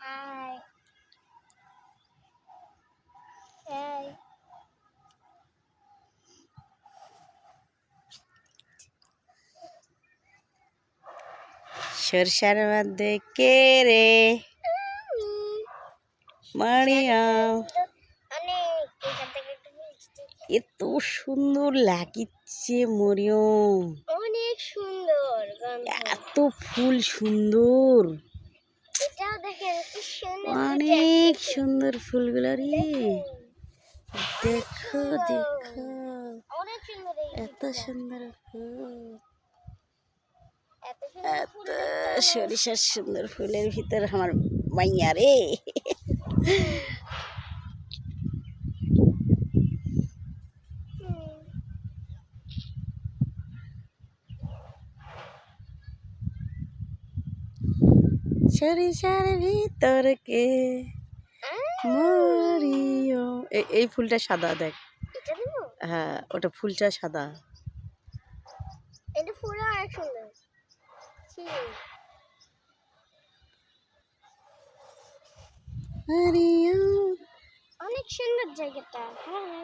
High high সরষার মধ্যে কে রে মারিয়া অনেক এখান থেকে একটু এত সুন্দর লাগিচ্ছে মরিয়ম, অনেক সুন্দর গন্ধ। এত ফুল সুন্দর, এটাও দেখেন কি সুন্দর অনেক সুন্দর ফুলগুলো রে। দেখো সুন্দর। দেখো অনেক সুন্দর এই এত ফুলটা। সুন্দর ফুল, এত সুন্দর এত ফুল দেখতে আমার সরিষার সুন্দর ফুলের ভিতর আমার মাইয়া রে। হুম। সরিষার ভিতর কে মরিয়ম। এই ফুলটা সাদা দেখ। এটা দেবো? হ্যাঁ ওটা ফুলটা সাদা। এটা ফুলটা অনেক সুন্দর। মরিয়ম অনেক সুন্দর জায়গাটা। হ্যাঁ